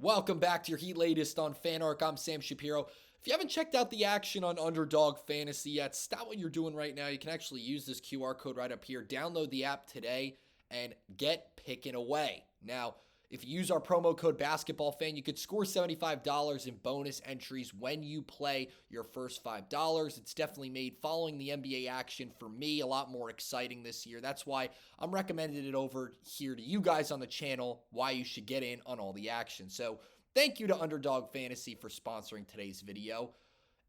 Welcome back to your Heat latest on FanArc. I'm Sam Shapiro. If you haven't checked out the action on Underdog Fantasy yet, stop what you're doing right now. You can actually use this QR code right up here. Download the app today and get picking away. Now, if you use our promo code BasketballFan, you could score $75 in bonus entries when you play your first $5. It's definitely made following the NBA action for me a lot more exciting this year. That's why I'm recommending it over here to you guys on the channel, why you should get in on all the action. So thank you to Underdog Fantasy for sponsoring today's video.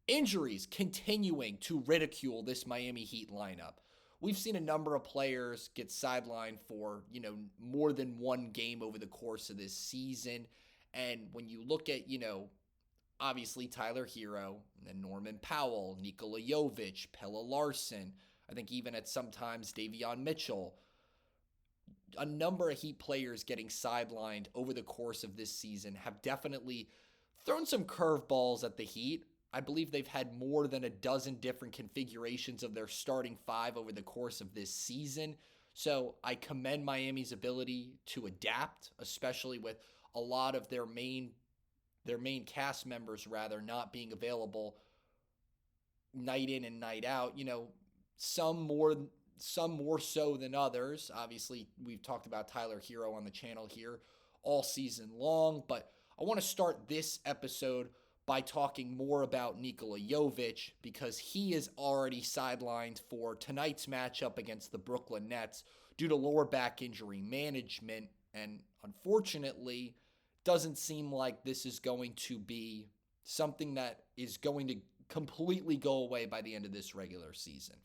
Injuries continuing to ridicule this Miami Heat lineup. We've seen a number of players get sidelined for, more than one game over the course of this season. And when you look at, obviously Tyler Hero, and Norman Powell, Nikola Jovic, Pelle Larsson, I think even at sometimes Davion Mitchell, a number of Heat players getting sidelined over the course of this season have definitely thrown some curveballs at the Heat. I believe they've had more than a dozen different configurations of their starting five over the course of this season. So I commend Miami's ability to adapt, especially with a lot of their main cast members not being available night in and night out. Some more so than others. Obviously, we've talked about Tyler Hero on the channel here all season long, but I want to start this episode by talking more about Nikola Jovic because he is already sidelined for tonight's matchup against the Brooklyn Nets due to lower back injury management. And unfortunately, doesn't seem like this is going to be something that is going to completely go away by the end of this regular season.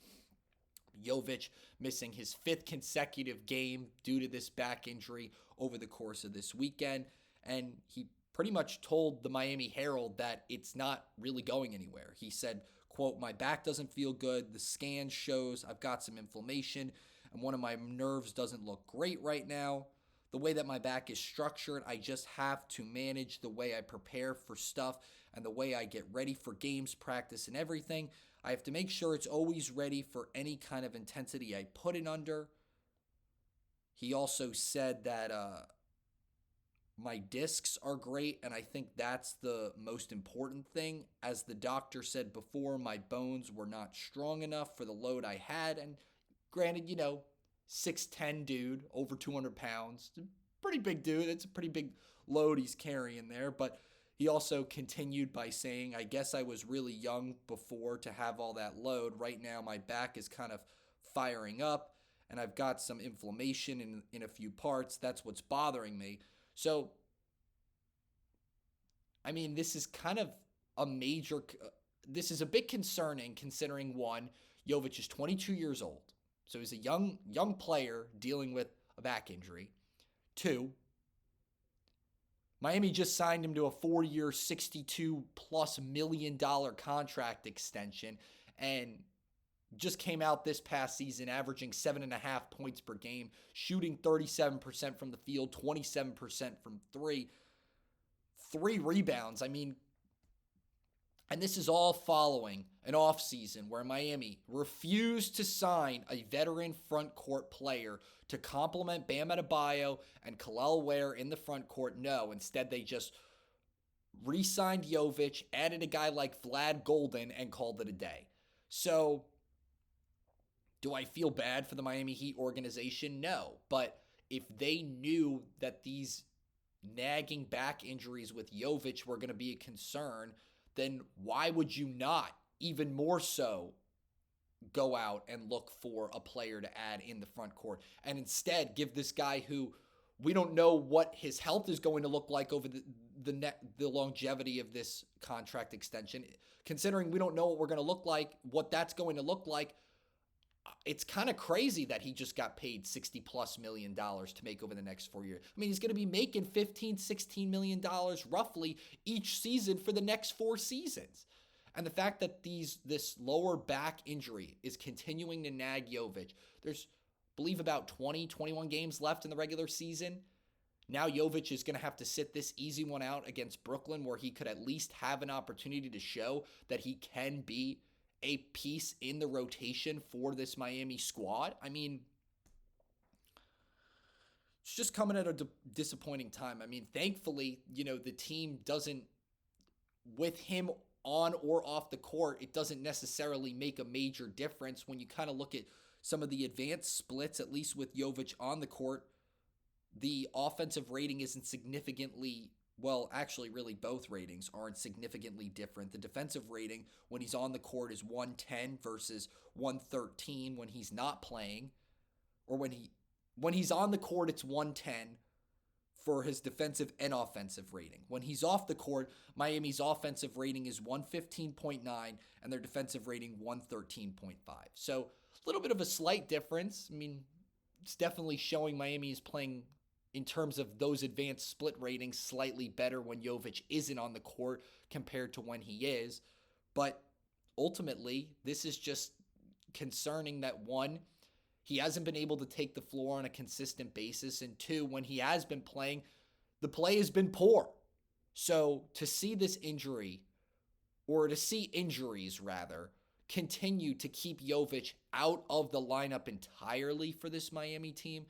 Jovic missing his fifth consecutive game due to this back injury over the course of this weekend. And he pretty much told the Miami Herald that it's not really going anywhere. He said, quote, "My back doesn't feel good. The scan shows I've got some inflammation and one of my nerves doesn't look great right now. The way that my back is structured, I just have to manage the way I prepare for stuff and the way I get ready for games, practice, and everything. I have to make sure it's always ready for any kind of intensity I put it under." He also said that my discs are great, and I think that's the most important thing. As the doctor said before, my bones were not strong enough for the load I had. And granted, 6'10 dude, over 200 pounds. Pretty big dude. It's a pretty big load he's carrying there. But he also continued by saying, "I guess I was really young before to have all that load. Right now, my back is kind of firing up, and I've got some inflammation in a few parts. That's what's bothering me." So, I mean, this is kind of this is a bit concerning considering one, Jovic is 22 years old. So he's a young player dealing with a back injury. Two, Miami just signed him to a 4-year, $62+ million contract extension and just came out this past season averaging 7.5 points per game, shooting 37% from the field, 27% from three, 3 rebounds. I mean, and this is all following an offseason where Miami refused to sign a veteran front court player to complement Bam Adebayo and Kel'el Ware in the front court. No, instead they just re-signed Jovic, added a guy like Vlad Golden, and called it a day. So, do I feel bad for the Miami Heat organization? No. But if they knew that these nagging back injuries with Jovic were going to be a concern, then why would you not even more so go out and look for a player to add in the front court and instead give this guy who we don't know what his health is going to look like over the longevity of this contract extension. Considering we don't know what that's going to look like, it's kind of crazy that he just got paid $60+ million to make over the next 4 years. I mean, he's going to be making $15-16 million roughly each season for the next 4 seasons. And the fact that this lower back injury is continuing to nag Jovic. There's, I believe, about 21 games left in the regular season. Now Jovic is going to have to sit this easy one out against Brooklyn where he could at least have an opportunity to show that he can be a piece in the rotation for this Miami squad. I mean, it's just coming at a disappointing time. I mean, thankfully, the team doesn't, with him on or off the court, it doesn't necessarily make a major difference when you kind of look at some of the advanced splits, at least with Jovic on the court. The offensive rating isn't significantly, well, actually, really both ratings aren't significantly different. The defensive rating when he's on the court is 110 versus 113 when he's not playing, or when he's on the court, it's 110 for his defensive and offensive rating. When he's off the court, Miami's offensive rating is 115.9 and their defensive rating 113.5. So a little bit of a slight difference. I mean, it's definitely showing Miami is playing, in terms of those advanced split ratings, slightly better when Jovic isn't on the court compared to when he is. But ultimately, this is just concerning that, one, he hasn't been able to take the floor on a consistent basis, and two, when he has been playing, the play has been poor. So to see this injury, or to see injuries rather, continue to keep Jovic out of the lineup entirely for this Miami team,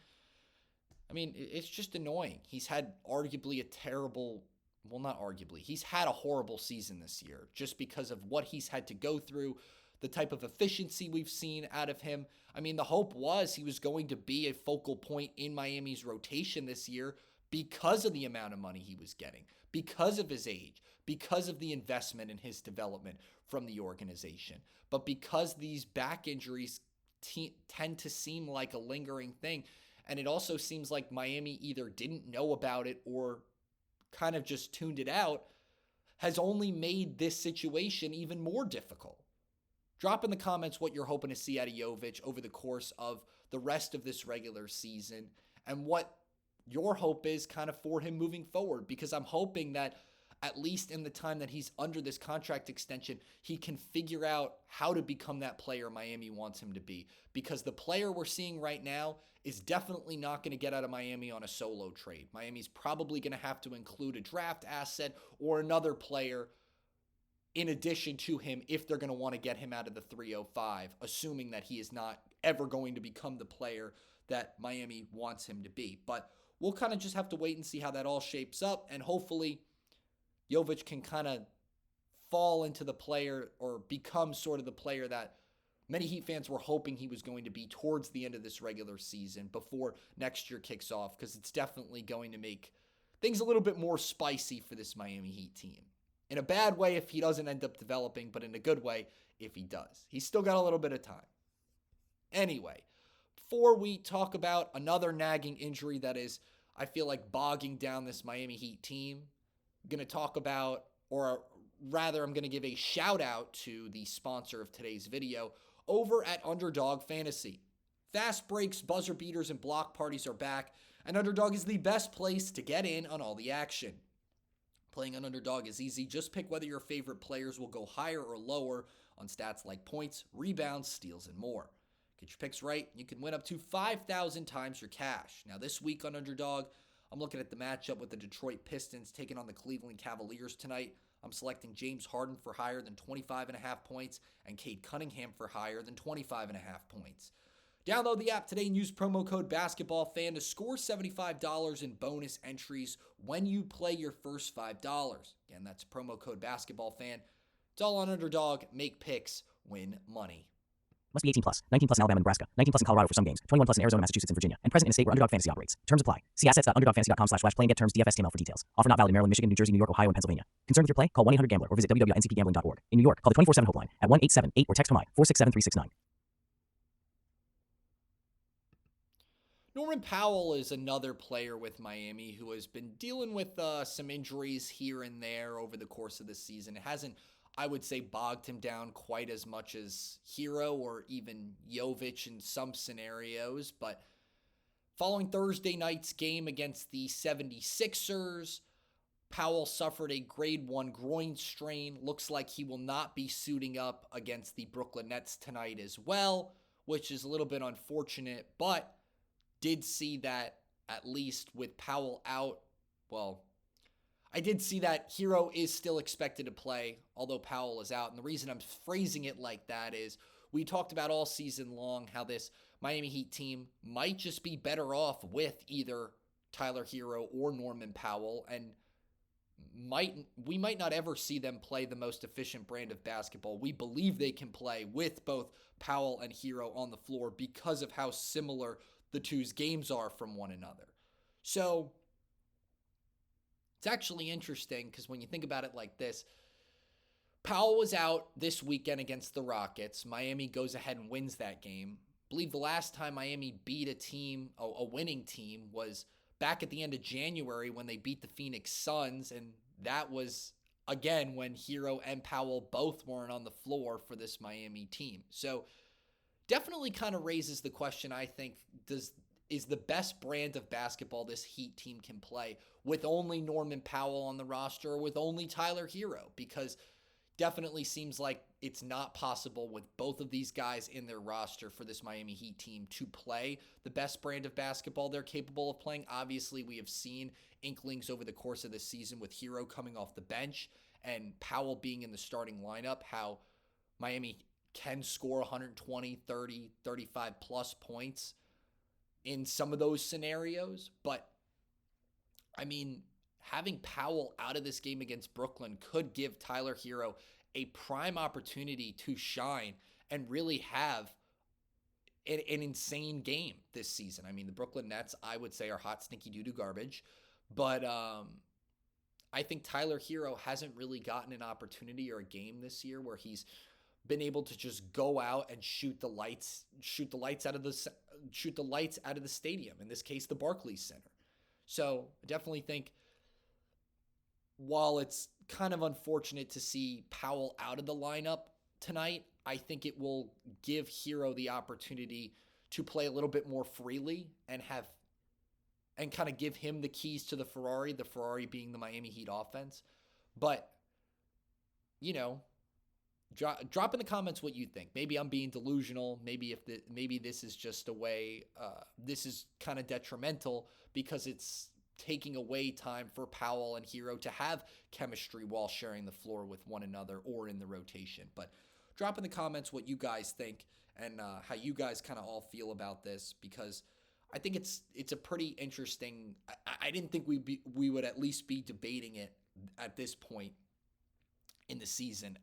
I mean, it's just annoying. He's had arguably a terrible, well, not arguably, he's had a horrible season this year just because of what he's had to go through, the type of efficiency we've seen out of him. I mean, the hope was he was going to be a focal point in Miami's rotation this year because of the amount of money he was getting, because of his age, because of the investment in his development from the organization. But because these back injuries tend to seem like a lingering thing, and it also seems like Miami either didn't know about it or kind of just tuned it out, has only made this situation even more difficult. Drop in the comments what you're hoping to see out of Jovic over the course of the rest of this regular season and what your hope is kind of for him moving forward, because I'm hoping that at least in the time that he's under this contract extension, he can figure out how to become that player Miami wants him to be, because the player we're seeing right now is definitely not going to get out of Miami on a solo trade. Miami's probably going to have to include a draft asset or another player in addition to him if they're going to want to get him out of the 305, assuming that he is not ever going to become the player that Miami wants him to be. But we'll kind of just have to wait and see how that all shapes up, and hopefully Jovic can kind of fall into the player or become sort of the player that many Heat fans were hoping he was going to be towards the end of this regular season before next year kicks off, because it's definitely going to make things a little bit more spicy for this Miami Heat team. In a bad way if he doesn't end up developing, but in a good way if he does. He's still got a little bit of time. Anyway, before we talk about another nagging injury that is, I feel like, bogging down this Miami Heat team, I'm going to talk about, or rather I'm going to give a shout out to the sponsor of today's video over at Underdog Fantasy. Fast breaks, buzzer beaters, and block parties are back, and Underdog is the best place to get in on all the action. Playing on Underdog is easy. Just pick whether your favorite players will go higher or lower on stats like points, rebounds, steals, and more. Get your picks right, you can win up to 5,000 times your cash. Now this week on Underdog, I'm looking at the matchup with the Detroit Pistons taking on the Cleveland Cavaliers tonight. I'm selecting James Harden for higher than 25.5 points and Cade Cunningham for higher than 25.5 points. Download the app today and use promo code BASKETBALLFAN to score $75 in bonus entries when you play your first $5. Again, that's promo code BASKETBALLFAN. It's all on Underdog. Make picks, win money. Must be 18 plus. 19 plus in Alabama, Nebraska. 19 plus in Colorado for some games. 21 plus in Arizona, Massachusetts, and Virginia. And present in a state where Underdog Fantasy operates. Terms apply. See assets.underdogfantasy.com/play and get terms DFSTML for details. Offer not valid in Maryland, Michigan, New Jersey, New York, Ohio, and Pennsylvania. Concerned with your play? Call 1-800-GAMBLER or visit www.ncpgambling.org. In New York, call the 24/7 helpline at 1-878 or text HOMI 467-369. Norman Powell is another player with Miami who has been dealing with some injuries here and there over the course of the season. It hasn't, I would say, bogged him down quite as much as Hero or even Jovic in some scenarios. But following Thursday night's game against the 76ers, Powell suffered a grade 1 groin strain. Looks like he will not be suiting up against the Brooklyn Nets tonight as well, which is a little bit unfortunate, but did see that at least with Powell out, well, I did see that Hero is still expected to play, although Powell is out. And the reason I'm phrasing it like that is we talked about all season long how this Miami Heat team might just be better off with either Tyler Hero or Norman Powell, and we might not ever see them play the most efficient brand of basketball. We believe they can play with both Powell and Hero on the floor because of how similar the two's games are from one another. So it's actually interesting because when you think about it like this, Powell was out this weekend against the Rockets. Miami goes ahead and wins that game. I believe the last time Miami beat a team, a winning team, was back at the end of January when they beat the Phoenix Suns, and that was, again, when Hero and Powell both weren't on the floor for this Miami team. So definitely kind of raises the question, I think, is the best brand of basketball this Heat team can play with only Norman Powell on the roster or with only Tyler Hero? Because definitely seems like it's not possible with both of these guys in their roster for this Miami Heat team to play the best brand of basketball they're capable of playing. Obviously, we have seen inklings over the course of this season with Hero coming off the bench and Powell being in the starting lineup, how Miami can score 120, 30, 35 plus points in some of those scenarios. But, I mean, having Powell out of this game against Brooklyn could give Tyler Hero a prime opportunity to shine and really have an insane game this season. I mean, the Brooklyn Nets, I would say, are hot, stinky doo-doo garbage. But I think Tyler Hero hasn't really gotten an opportunity or a game this year where he's been able to just go out and shoot the lights out of the stadium. In this case, the Barclays Center. So I definitely think, while it's kind of unfortunate to see Powell out of the lineup tonight, I think it will give Hero the opportunity to play a little bit more freely and kind of give him the keys to the Ferrari being the Miami Heat offense. But, drop in the comments what you think. Maybe I'm being delusional. Maybe this is just a way, this is kind of detrimental because it's taking away time for Powell and Hero to have chemistry while sharing the floor with one another or in the rotation. But drop in the comments what you guys think and how you guys kind of all feel about this, because I think it's a pretty interesting. I didn't think we would at least be debating it at this point in the season.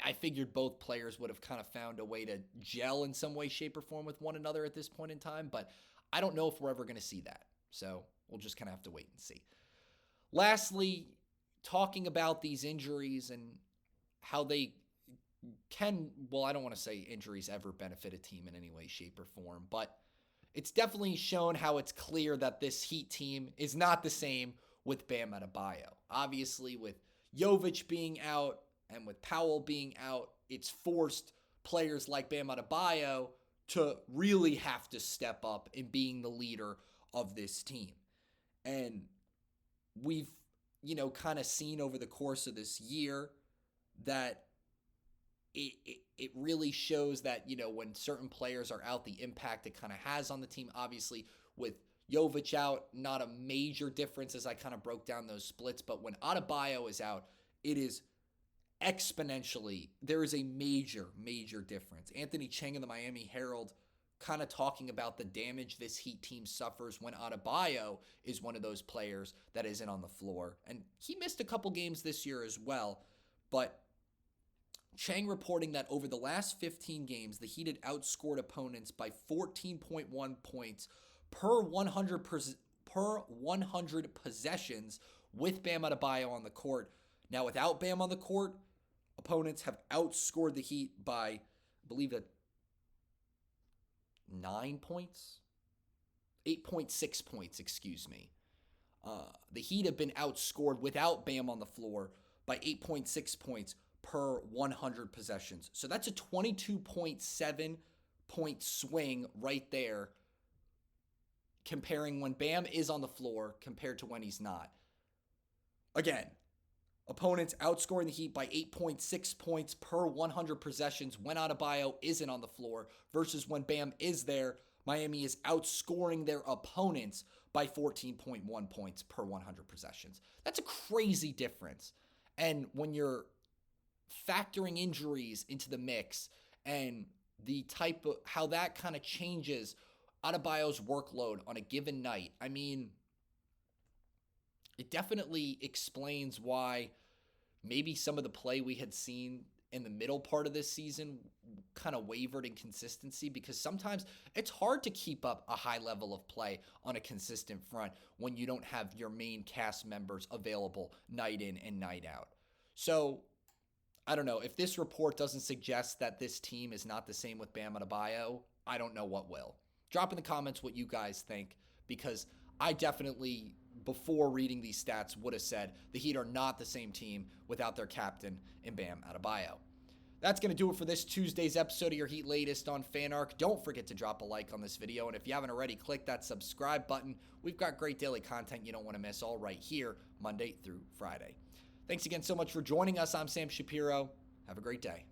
I figured both players would have kind of found a way to gel in some way, shape, or form with one another at this point in time, but I don't know if we're ever going to see that. So we'll just kind of have to wait and see. Lastly, talking about these injuries and how they can, well, I don't want to say injuries ever benefit a team in any way, shape, or form, but it's definitely shown how it's clear that this Heat team is not the same with Bam Adebayo. Obviously, with Jovic being out and with Powell being out, it's forced players like Bam Adebayo to really have to step up in being the leader of this team. And we've, kind of seen over the course of this year that it really shows that, when certain players are out, the impact it kind of has on the team. Obviously, with Jovic out, not a major difference as I kind of broke down those splits. But when Adebayo is out, it is exponentially, there is a major, major difference. Anthony Chang in the Miami Herald kind of talking about the damage this Heat team suffers when Adebayo is one of those players that isn't on the floor. And he missed a couple games this year as well. But Chang reporting that over the last 15 games, the Heat had outscored opponents by 14.1 points per 100 possessions with Bam Adebayo on the court. Now, without Bam on the court, opponents have outscored the Heat by, I believe, 9 points? 8.6 points, excuse me. The Heat have been outscored without Bam on the floor by 8.6 points per 100 possessions. So that's a 22.7 point swing right there, comparing when Bam is on the floor compared to when he's not. Again, opponents outscoring the Heat by 8.6 points per 100 possessions when Adebayo isn't on the floor, versus when Bam is there, Miami is outscoring their opponents by 14.1 points per 100 possessions. That's a crazy difference. And when you're factoring injuries into the mix and the type of how that kind of changes Adebayo's workload on a given night, I mean, it definitely explains why maybe some of the play we had seen in the middle part of this season kind of wavered in consistency, because sometimes it's hard to keep up a high level of play on a consistent front when you don't have your main cast members available night in and night out. So I don't know. If this report doesn't suggest that this team is not the same with Bam Adebayo, I don't know what will. Drop in the comments what you guys think, because I definitely, before reading these stats, would have said the Heat are not the same team without their captain in Bam Adebayo. That's going to do it for this Tuesday's episode of your Heat Latest on FanArc. Don't forget to drop a like on this video, and if you haven't already, click that subscribe button. We've got great daily content you don't want to miss, all right here, Monday through Friday. Thanks again so much for joining us. I'm Sam Shapiro. Have a great day.